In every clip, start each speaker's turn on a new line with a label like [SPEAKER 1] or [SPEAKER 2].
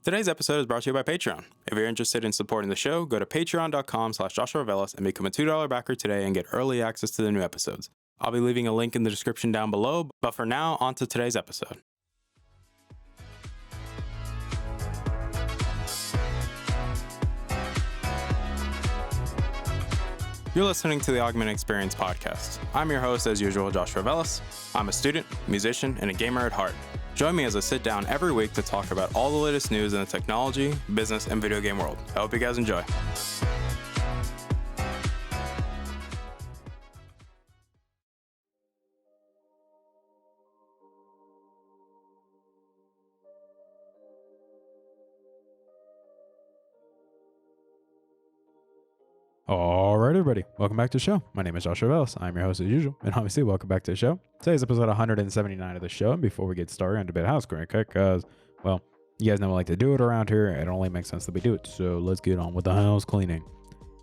[SPEAKER 1] Today's episode is brought to you by Patreon. If you're interested in supporting the show, go to patreon.com/JoshuaVelas and become a $2 backer today and get early access to the new episodes. I'll be leaving a link in the description down below, but for now, on to today's episode. You're listening to the Augment Experience podcast. I'm your host, as usual, Joshua Velas. I'm a student, musician, and a gamer at heart. Join me as I sit down every week to talk about all the latest news in the technology, business, and video game world. I hope you guys enjoy. All right, everybody. Welcome back to the show. My name is Joshua Velas. I'm your host as usual. And obviously, welcome back to the show. Today's episode 179 of the show. And before we get started, I'm a bit of house cleaning, okay? Because, well, you guys know I like to do it around here. It only makes sense that we do it. So let's get on with the house cleaning.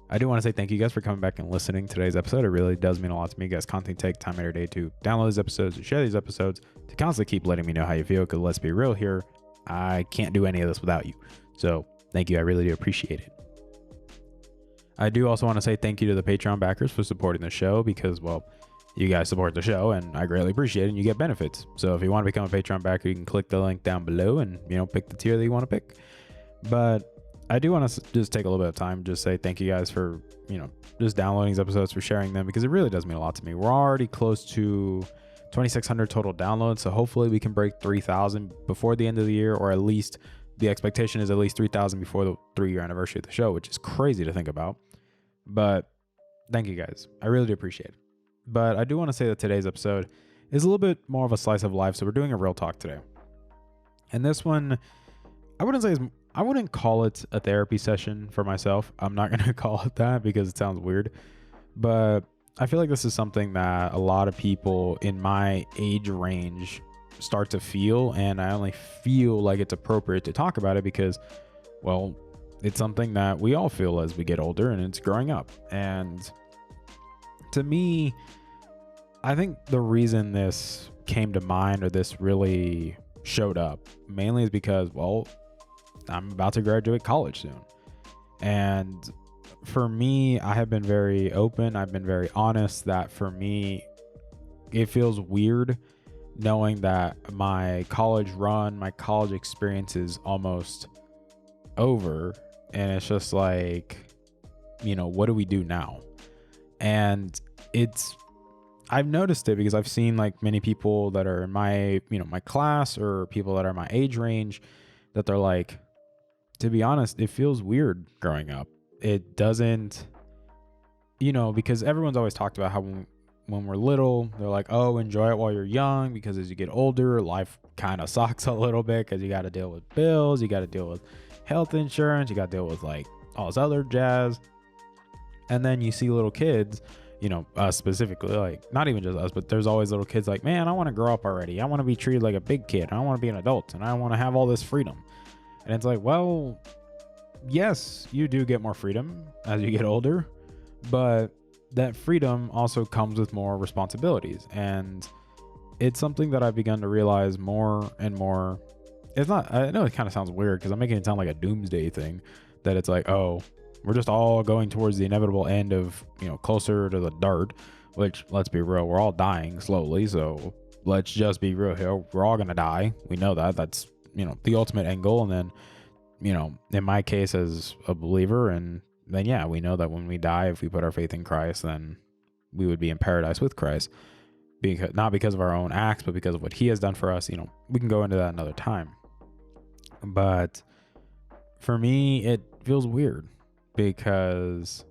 [SPEAKER 1] I do want to say thank you guys for coming back and listening to today's episode. It really does mean a lot to me. You guys constantly take time every day to download these episodes, to share these episodes, to constantly keep letting me know how you feel. Because let's be real here, I can't do any of this without you. So thank you. I really do appreciate it. I do also want to say thank you to the Patreon backers for supporting the show because, well, you guys support the show and I greatly appreciate it and you get benefits. So if you want to become a Patreon backer, you can click the link down below and, pick the tier that you want to pick. But I do want to just take a little bit of time, just say thank you guys for, just downloading these episodes, for sharing them, because it really does mean a lot to me. We're already close to 2,600 total downloads. So hopefully we can break 3,000 before the end of the year, or at least the expectation is at least 3,000 before the 3-year anniversary of the show, which is crazy to think about. But thank you guys. I really do appreciate it. But I do want to say that today's episode is a little bit more of a slice of life. So we're doing a real talk today. And this one, I wouldn't call it a therapy session for myself. I'm not going to call it that because it sounds weird. But I feel like this is something that a lot of people in my age range start to feel. And I only feel like it's appropriate to talk about it because, well, it's something that we all feel as we get older and it's growing up. And to me, I think the reason this came to mind, or this really showed up, mainly is because, well, I'm about to graduate college soon. And for me, I have been very open. I've been very honest that for me, it feels weird knowing that my college run, my college experience is almost over. And it's just like, what do we do now? And I've noticed it because I've seen like many people that are in my, my class, or people that are my age range, that they're like, to be honest, it feels weird growing up. It doesn't, because everyone's always talked about how when we're little, they're like, oh, enjoy it while you're young, because as you get older, life kind of sucks a little bit because you got to deal with bills, you got to deal with health insurance, you got to deal with like all this other jazz. And then you see little kids, us specifically, like not even just us, but there's always little kids like, man, I want to grow up already. I want to be treated like a big kid. I want to be an adult and I want to have all this freedom. And it's like, well, yes, you do get more freedom as you get older, but that freedom also comes with more responsibilities. And it's something that I've begun to realize more and more. It's not, I know it kind of sounds weird because I'm making it sound like a doomsday thing, that it's like, oh, we're just all going towards the inevitable end of, closer to the dirt, which, let's be real, we're all dying slowly. So let's just be real here. We're all going to die. We know that. That's, the ultimate end goal. And then, in my case as a believer, and then, yeah, we know that when we die, if we put our faith in Christ, then we would be in paradise with Christ. Because, not because of our own acts, but because of what he has done for us. We can go into that another time. But for me, it feels weird because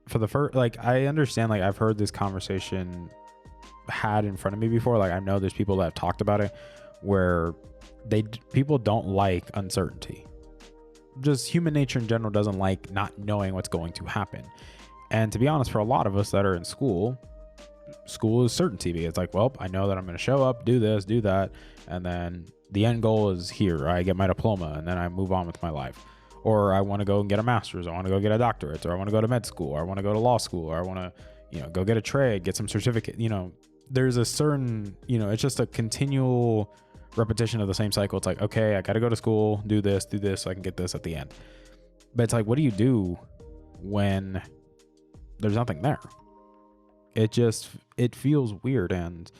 [SPEAKER 1] for the first, like, I understand, like, I've heard this conversation had in front of me before. Like, I know there's people that have talked about it where people don't like uncertainty. Just human nature in general doesn't like not knowing what's going to happen. And to be honest, for a lot of us that are in school is certainty. Because it's like, well, I know that I'm going to show up, do this, do that, and then the end goal is here. I get my diploma and then I move on with my life. Or I want to go and get a master's. I want to go get a doctorate, or I want to go to med school, or I want to go to law school, or I want to, go get a trade, get some certificate. There's a certain, it's just a continual repetition of the same cycle. It's like, okay, I got to go to school, do this so I can get this at the end. But it's like, what do you do when there's nothing there? It feels weird. And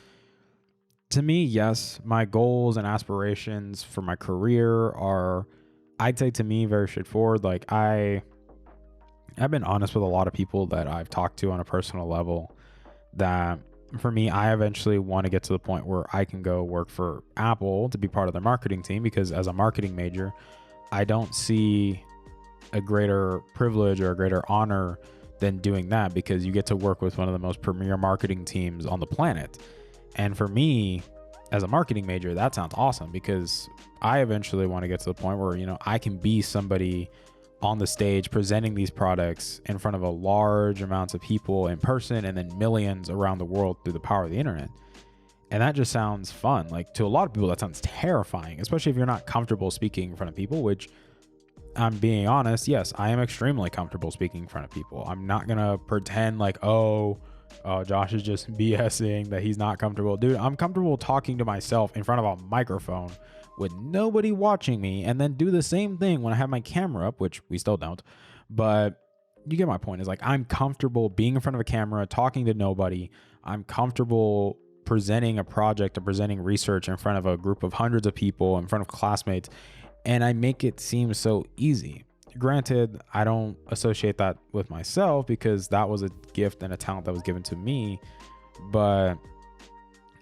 [SPEAKER 1] to me, yes, my goals and aspirations for my career are, I'd say to me, very straightforward. Like I've been honest with a lot of people that I've talked to on a personal level, that for me, I eventually want to get to the point where I can go work for Apple to be part of their marketing team, because as a marketing major, I don't see a greater privilege or a greater honor than doing that, because you get to work with one of the most premier marketing teams on the planet. And for me, as a marketing major, that sounds awesome, because I eventually want to get to the point where, you know, I can be somebody on the stage presenting these products in front of a large amounts of people in person, and then millions around the world through the power of the internet. And that just sounds fun. Like, to a lot of people, that sounds terrifying, especially if you're not comfortable speaking in front of people, which, I'm being honest, yes, I am extremely comfortable speaking in front of people. I'm not going to pretend like, oh, Josh is just BSing that he's not comfortable. Dude, I'm comfortable talking to myself in front of a microphone with nobody watching me, and then do the same thing when I have my camera up, which we still don't. But you get my point. Is like, I'm comfortable being in front of a camera, talking to nobody. I'm comfortable presenting a project or presenting research in front of a group of hundreds of people, in front of classmates, and I make it seem so easy. Granted, I don't associate that with myself, because that was a gift and a talent that was given to me, but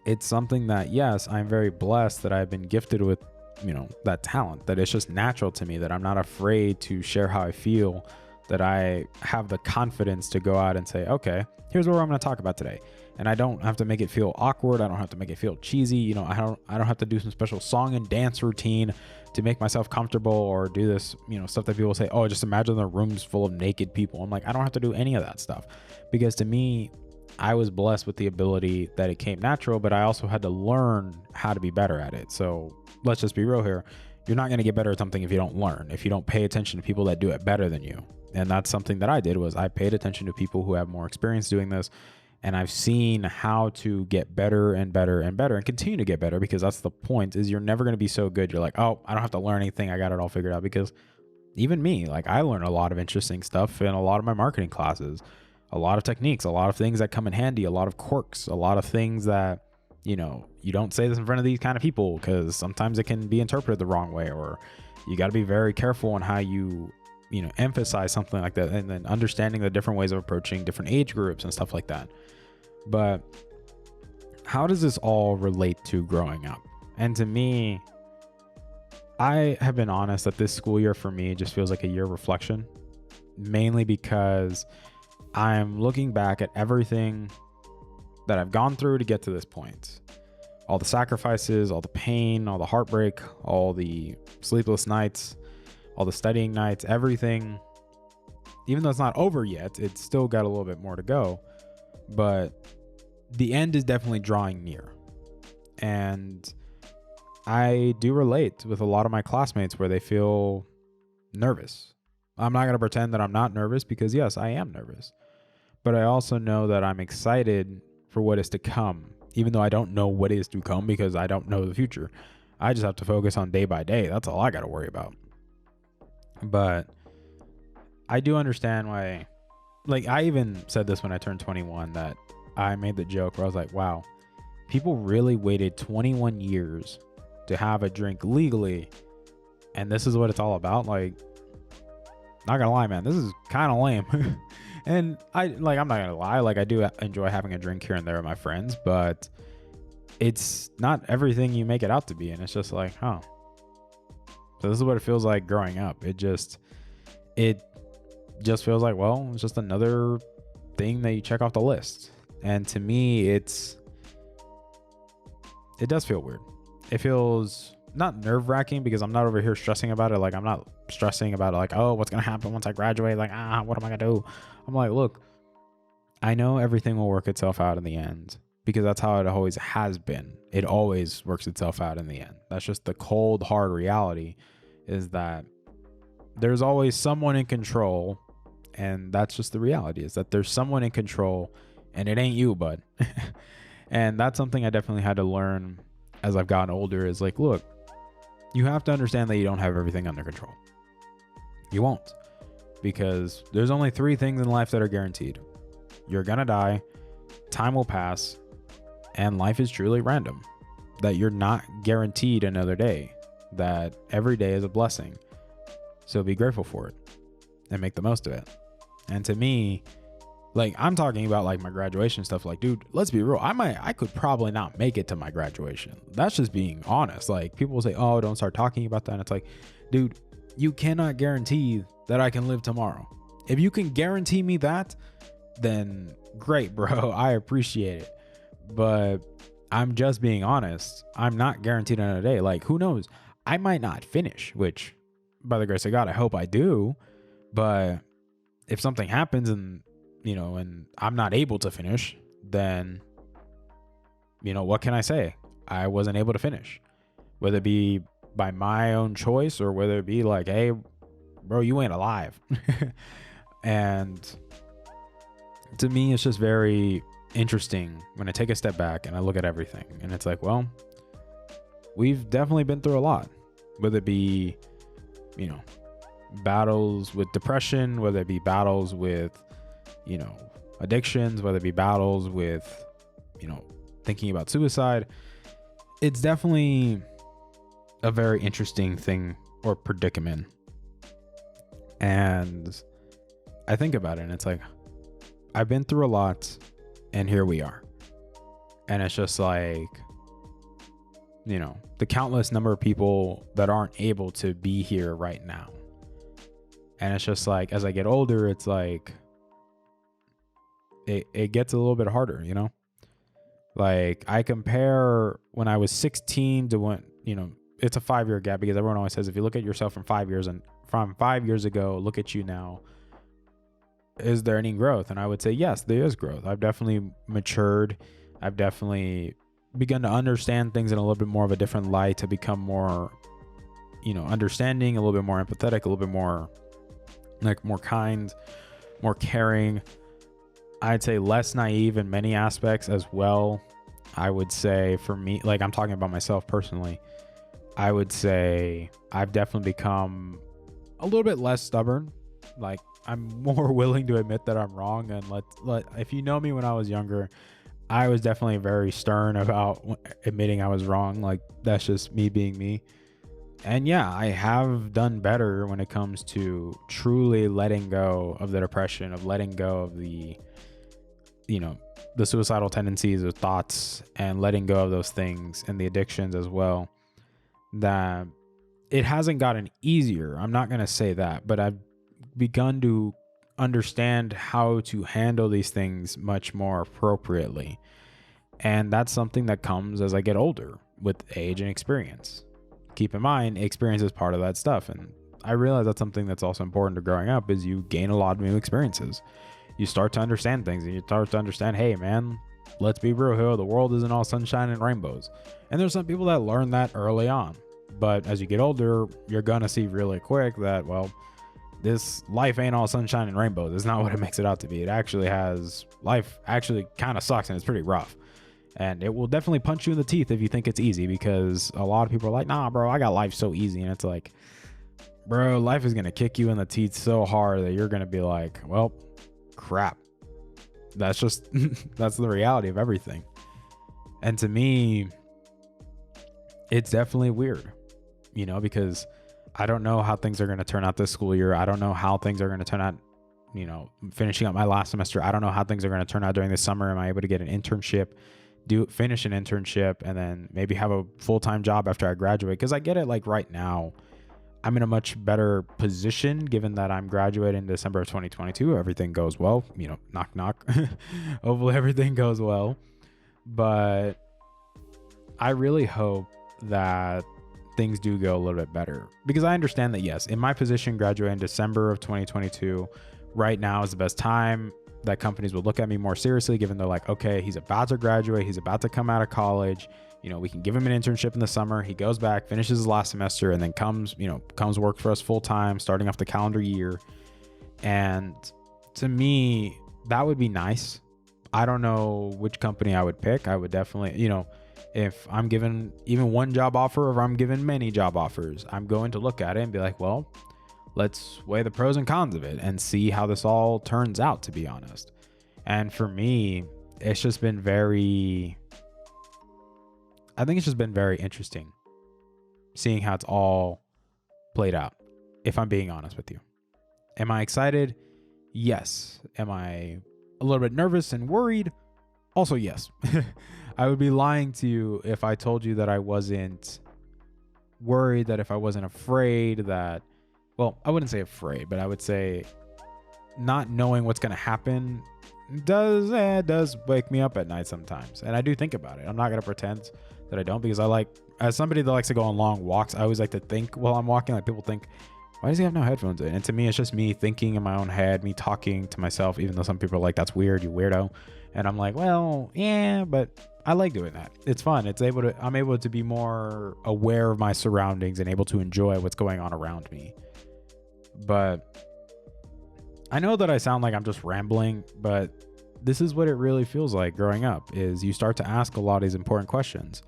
[SPEAKER 1] it's something that, yes, I'm very blessed that I've been gifted with, you know, that talent, that it's just natural to me, that I'm not afraid to share how I feel, that I have the confidence to go out and say, okay, here's what I'm going to talk about today. And I don't have to make it feel awkward. I don't have to make it feel cheesy. You know, I don't have to do some special song and dance routine to make myself comfortable, or do this, you know, stuff that people say, oh, just imagine the room's full of naked people. I'm like, I don't have to do any of that stuff, because to me, I was blessed with the ability that it came natural, but I also had to learn how to be better at it. So let's just be real here. You're not going to get better at something if you don't learn, if you don't pay attention to people that do it better than you. And that's something that I did, was I paid attention to people who have more experience doing this. And I've seen how to get better and better and better, and continue to get better, because that's the point, is you're never going to be so good. You're like, oh, I don't have to learn anything. I got it all figured out. Because even me, like, I learned a lot of interesting stuff in a lot of my marketing classes, a lot of techniques, a lot of things that come in handy, a lot of quirks, a lot of things that, you know, you don't say this in front of these kind of people, because sometimes it can be interpreted the wrong way, or you got to be very careful on how you know, emphasize something like that, and then understanding the different ways of approaching different age groups and stuff like that. But how does this all relate to growing up? And to me, I have been honest that this school year for me just feels like a year of reflection, mainly because I'm looking back at everything that I've gone through to get to this point. All the sacrifices, all the pain, all the heartbreak, all the sleepless nights, all the studying nights, everything. Even though it's not over yet, it's still got a little bit more to go. But the end is definitely drawing near. And I do relate with a lot of my classmates where they feel nervous. I'm not going to pretend that I'm not nervous, because yes, I am nervous. But I also know that I'm excited for what is to come, even though I don't know what is to come, because I don't know the future. I just have to focus on day by day. That's all I got to worry about. But I do understand why, like, I even said this when I turned 21, that I made the joke where I was like, wow, people really waited 21 years to have a drink legally, and this is what it's all about. Like, not gonna lie, man, this is kind of lame. And I'm not gonna lie, like, I do enjoy having a drink here and there with my friends, but it's not everything you make it out to be. And it's just like, huh. So this is what it feels like growing up. It just feels like, well, it's just another thing that you check off the list. And to me, it does feel weird. It feels not nerve-wracking, because I'm not over here stressing about it. Like, I'm not stressing about it, like, oh, what's gonna happen once I graduate? Like, what am I gonna do? I'm like, look, I know everything will work itself out in the end, because that's how it always has been. It always works itself out in the end. That's just the cold, hard reality, is that there's always someone in control. And that's just the reality, is that there's someone in control, and it ain't you, bud. And that's something I definitely had to learn as I've gotten older is like, look, you have to understand that you don't have everything under control. You won't, because there's only 3 things in life that are guaranteed. You're gonna die, time will pass, and life is truly random. That you're not guaranteed another day, that every day is a blessing. So be grateful for it and make the most of it. And to me, like, I'm talking about like my graduation stuff. Like, dude, let's be real. I could probably not make it to my graduation. That's just being honest. Like, people will say, oh, don't start talking about that. And it's like, dude, you cannot guarantee that I can live tomorrow. If you can guarantee me that, then great, bro. I appreciate it. But I'm just being honest. I'm not guaranteed another day. Like, who knows? I might not finish, which by the grace of God, I hope I do. But if something happens and I'm not able to finish, then, what can I say? I wasn't able to finish, whether it be by my own choice or whether it be like, hey, bro, you ain't alive. And to me, it's just very interesting when I take a step back and I look at everything, and it's like, well, we've definitely been through a lot, whether it be, battles with depression, whether it be battles with, addictions, whether it be battles with, thinking about suicide. It's definitely a very interesting thing or predicament. And I think about it and it's like, I've been through a lot and here we are. And it's just like, the countless number of people that aren't able to be here right now. And it's just like, as I get older, it's like, it gets a little bit harder, like I compare when I was 16 to when, it's a 5-year gap, because everyone always says, if you look at yourself from 5 years and from 5 years ago, look at you now, is there any growth? And I would say, yes, there is growth. I've definitely matured. I've definitely begun to understand things in a little bit more of a different light, to become more, understanding, a little bit more empathetic, a little bit more more kind, more caring. I'd say less naive in many aspects as well. I would say for me, like I'm talking about myself personally, I would say I've definitely become a little bit less stubborn. Like I'm more willing to admit that I'm wrong. And if you know me when I was younger, I was definitely very stern about admitting I was wrong. Like that's just me being me. And yeah, I have done better when it comes to truly letting go of the depression, of letting go of the, the suicidal tendencies or thoughts, and letting go of those things and the addictions as well. That it hasn't gotten easier. I'm not going to say that, but I've begun to understand how to handle these things much more appropriately. And that's something that comes as I get older with age and experience. Keep in mind, experience is part of that stuff. And I realize that's something that's also important to growing up, is you gain a lot of new experiences. You start to understand things, and you start to understand, hey man, let's be real here. The world isn't all sunshine and rainbows. And there's some people that learn that early on. But as you get older, you're going to see really quick that, well, this life ain't all sunshine and rainbows. It's not what it makes it out to be. Life actually kind of sucks, and it's pretty rough. And it will definitely punch you in the teeth if you think it's easy, because a lot of people are like, nah, bro, I got life so easy. And it's like, bro, life is going to kick you in the teeth so hard that you're going to be like, well, crap. That's just, that's the reality of everything. And to me, it's definitely weird, because I don't know how things are going to turn out this school year. I don't know how things are going to turn out, finishing up my last semester. I don't know how things are going to turn out during the summer. Am I able to get an internship? Finish an internship and then maybe have a full-time job after I graduate? Because I get it, like right now I'm in a much better position, given that I'm graduating December of 2022. Everything goes well, knock knock. Hopefully everything goes well. But I really hope that things do go a little bit better, because I understand that, yes, in my position, graduating December of 2022 right now is the best time that companies will look at me more seriously, given they're like, okay, he's about to graduate, he's about to come out of college, we can give him an internship in the summer, he goes back, finishes his last semester, and then comes work for us full time, starting off the calendar year. And to me, that would be nice. I don't know which company I would pick. I would definitely, If I'm given even one job offer, or if I'm given many job offers, I'm going to look at it and be like, well, let's weigh the pros and cons of it and see how this all turns out, to be honest. And for me, it's just been I think it's just been very interesting seeing how it's all played out, if I'm being honest with you. Am I excited? Yes. Am I a little bit nervous and worried? Also, yes. I would be lying to you if I told you that I wasn't worried, that if I wasn't afraid, that, well, I wouldn't say afraid, but I would say not knowing what's going to happen does wake me up at night sometimes. And I do think about it. I'm not going to pretend that I don't, because as somebody that likes to go on long walks, I always like to think while I'm walking. Like, people think, why does he have no headphones in? And to me, it's just me thinking in my own head, me talking to myself, even though some people are like, that's weird, you weirdo. And I'm like, well, yeah, but I like doing that. It's fun. I'm able to be more aware of my surroundings and able to enjoy what's going on around me. But I know that I sound like I'm just rambling, but this is what it really feels like growing up, is you start to ask a lot of these important questions,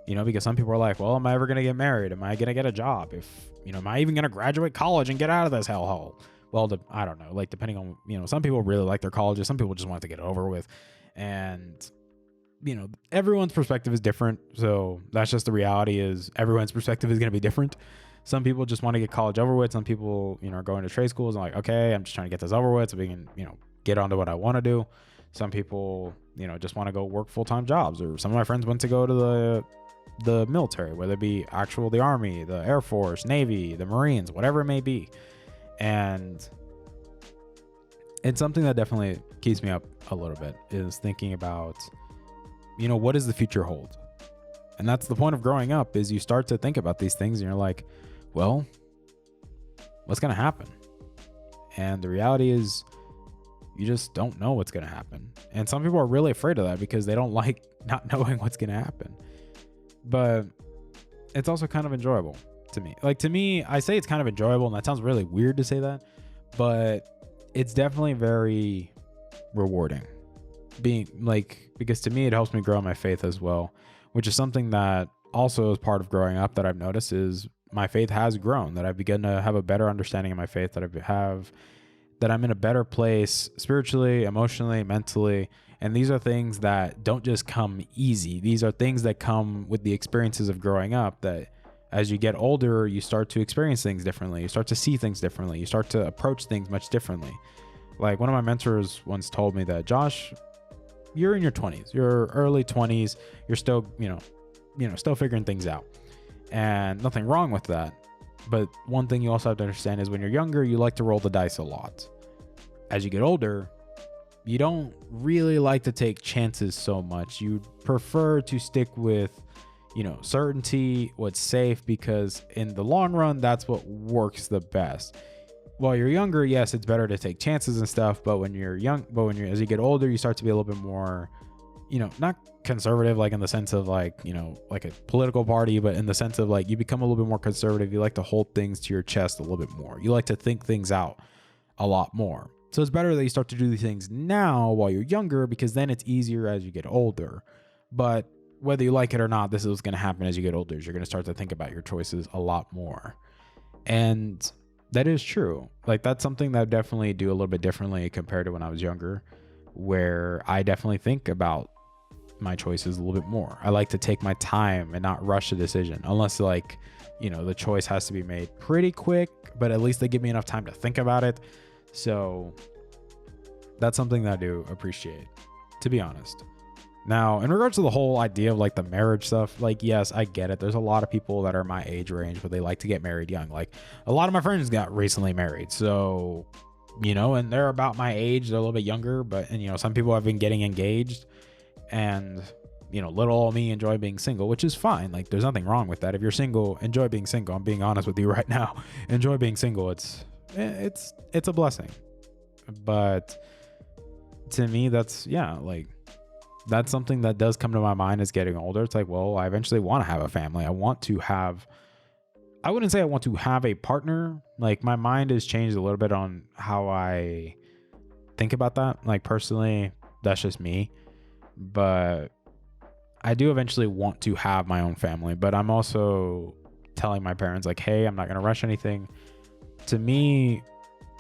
[SPEAKER 1] because some people are like, well, am I ever going to get married? Am I going to get a job? Am I even going to graduate college and get out of this hellhole? Well, I don't know, like, depending on, some people really like their colleges. Some people just want to get it over with. And, everyone's perspective is different. So that's just the reality, is everyone's perspective is going to be different. Some people just want to get college over with. Some people, are going to trade schools and like, okay, I'm just trying to get this over with so we can, get onto what I want to do. Some people, just want to go work full-time jobs. Or some of my friends went to go to the military, whether it be the Army, the Air Force, Navy, the Marines, whatever it may be. And it's something that definitely keeps me up a little bit, is thinking about, what does the future hold? And that's the point of growing up, is you start to think about these things and you're like, well, what's going to happen? And the reality is, you just don't know what's going to happen. And some people are really afraid of that because they don't like not knowing what's going to happen. But it's also kind of enjoyable to me. Like, to me, I say it's kind of enjoyable, and that sounds really weird to say that, but it's definitely very rewarding. Because to me, it helps me grow my faith as well, which is something that also is part of growing up that I've noticed, is my faith has grown, that I've begun to have a better understanding of my faith, that I'm in a better place spiritually, emotionally, mentally. And these are things that don't just come easy. These are things that come with the experiences of growing up, that as you get older, you start to experience things differently. You start to see things differently. You start to approach things much differently. Like, one of my mentors once told me that, Josh, you're in your 20s, your early 20s, you're still, still figuring things out, and nothing wrong with that. But one thing you also have to understand is, when you're younger, you like to roll the dice a lot. As you get older, you don't really like to take chances so much. You prefer to stick with, certainty, what's safe, because in the long run, that's what works the best. While you're younger, yes, it's better to take chances and stuff, but as you get older, you start to be a little bit more, not conservative, like in the sense of like a political party, but in the sense of like, you become a little bit more conservative. You like to hold things to your chest a little bit more. You like to think things out a lot more. So it's better that you start to do these things now while you're younger, because then it's easier as you get older. But whether you like it or not, this is what's going to happen as you get older, is you're going to start to think about your choices a lot more. And that is true. Like, that's something that I definitely do a little bit differently compared to when I was younger, where I definitely think about my choices a little bit more. I like to take my time and not rush a decision, unless the choice has to be made pretty quick, but at least they give me enough time to think about it. So that's something that I do appreciate, to be honest. Now, in regards to the whole idea of like the marriage stuff, like, yes, I get it. There's a lot of people that are my age range where they like to get married young. Like, a lot of my friends got recently married. So, and they're about my age. They're a little bit younger, and some people have been getting engaged, and, little old me enjoy being single, which is fine. Like, there's nothing wrong with that. If you're single, enjoy being single. I'm being honest with you right now. Enjoy being single. It's a blessing. But to me, that's something that does come to my mind as getting older. It's like, well, I eventually want to have a family. I wouldn't say I want to have a partner. Like, my mind has changed a little bit on how I think about that. Like, personally, that's just me. But I do eventually want to have my own family, but I'm also telling my parents like, hey, I'm not going to rush anything. To me,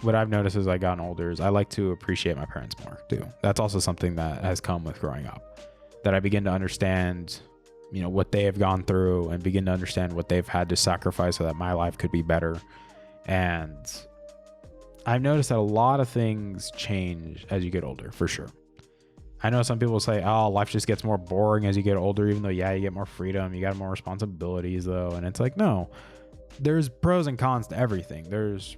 [SPEAKER 1] what I've noticed as I gotten older is I like to appreciate my parents more too. That's also something that has come with growing up, that I begin to understand, what they have gone through and begin to understand what they've had to sacrifice so that my life could be better. And I've noticed that a lot of things change as you get older, for sure. I know some people say, oh, life just gets more boring as you get older, even though, yeah, you get more freedom, you got more responsibilities though. And it's like, no, there's pros and cons to everything. There's,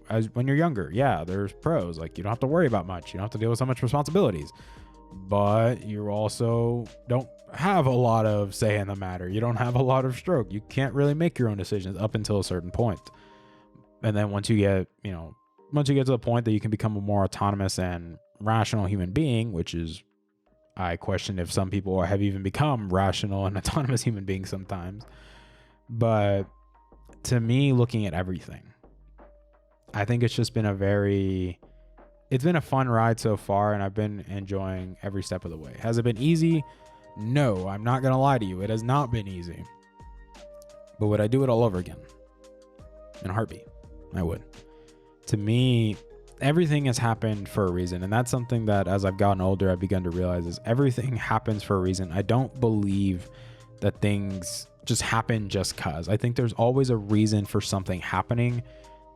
[SPEAKER 1] as when you're younger, yeah, there's pros. Like, you don't have to worry about much. You don't have to deal with so much responsibilities, but you also don't have a lot of say in the matter. You don't have a lot of stroke. You can't really make your own decisions up until a certain point. And then once you get to the point that you can become a more autonomous and rational human being, which is, I question if some people have even become rational and autonomous human beings sometimes. But to me, looking at everything, I think it's just been it's been a fun ride so far, and I've been enjoying every step of the way. Has it been easy? No, I'm not going to lie to you. It has not been easy. But would I do it all over again? In a heartbeat, I would. To me, everything has happened for a reason. And that's something that as I've gotten older, I've begun to realize is everything happens for a reason. I don't believe that things just happen just cause. I think there's always a reason for something happening,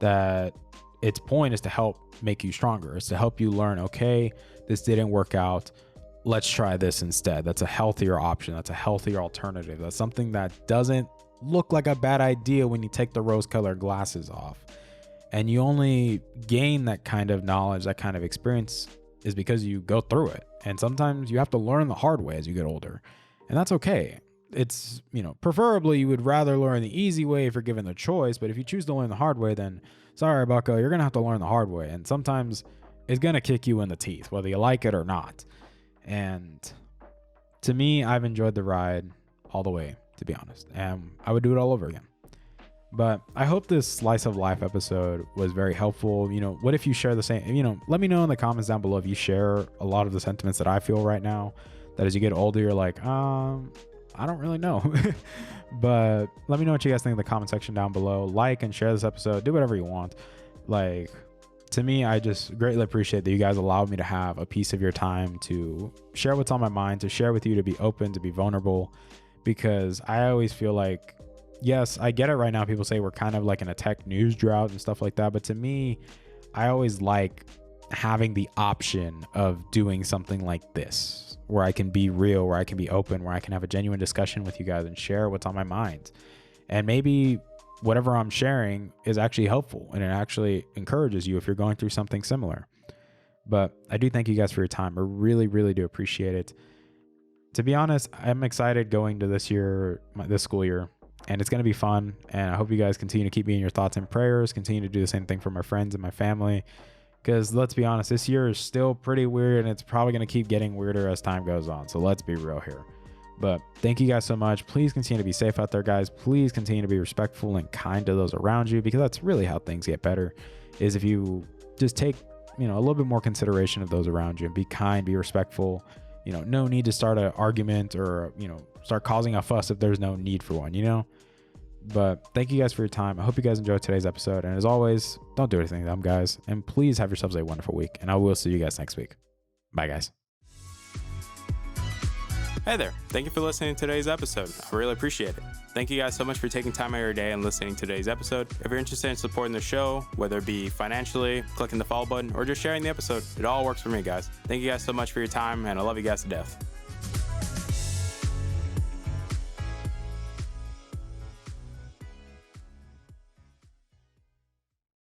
[SPEAKER 1] that its point is to help make you stronger. It's to help you learn, okay, this didn't work out, let's try this instead. That's a healthier option. That's a healthier alternative. That's something that doesn't look like a bad idea when you take the rose-colored glasses off. And you only gain that kind of knowledge, that kind of experience, is because you go through it. And sometimes you have to learn the hard way as you get older. And that's okay. It's, preferably you would rather learn the easy way if you're given the choice. But if you choose to learn the hard way, then sorry, bucko, you're going to have to learn the hard way. And sometimes it's going to kick you in the teeth, whether you like it or not. And to me, I've enjoyed the ride all the way, to be honest. And I would do it all over again. But I hope this slice of life episode was very helpful. What if you share the same, let me know in the comments down below if you share a lot of the sentiments that I feel right now, that as you get older, you're like, I don't really know. But let me know what you guys think in the comment section down below. Like and share this episode, do whatever you want. Like, to me, I just greatly appreciate that you guys allowed me to have a piece of your time to share what's on my mind, to share with you, to be open, to be vulnerable, because I always feel like, yes, I get it right now. People say we're kind of like in a tech news drought and stuff like that. But to me, I always like having the option of doing something like this, where I can be real, where I can be open, where I can have a genuine discussion with you guys and share what's on my mind. And maybe whatever I'm sharing is actually helpful and it actually encourages you if you're going through something similar. But I do thank you guys for your time. I really, really do appreciate it. To be honest, I'm excited going to this school year. And it's going to be fun. And I hope you guys continue to keep me in your thoughts and prayers. Continue to do the same thing for my friends and my family. Because let's be honest, this year is still pretty weird. And it's probably going to keep getting weirder as time goes on. So let's be real here. But thank you guys so much. Please continue to be safe out there, guys. Please continue to be respectful and kind to those around you. Because that's really how things get better. Is if you just take, a little bit more consideration of those around you. And be kind, be respectful. No need to start an argument or, start causing a fuss if there's no need for one, But thank you guys for your time. I hope you guys enjoyed today's episode. And as always, don't do anything dumb, guys. And please have yourselves a wonderful week. And I will see you guys next week. Bye, guys.
[SPEAKER 2] Hey there. Thank you for listening to today's episode. I really appreciate it. Thank you guys so much for taking time out of your day and listening to today's episode. If you're interested in supporting the show, whether it be financially, clicking the follow button, or just sharing the episode, it all works for me, guys. Thank you guys so much for your time, and I love you guys to death.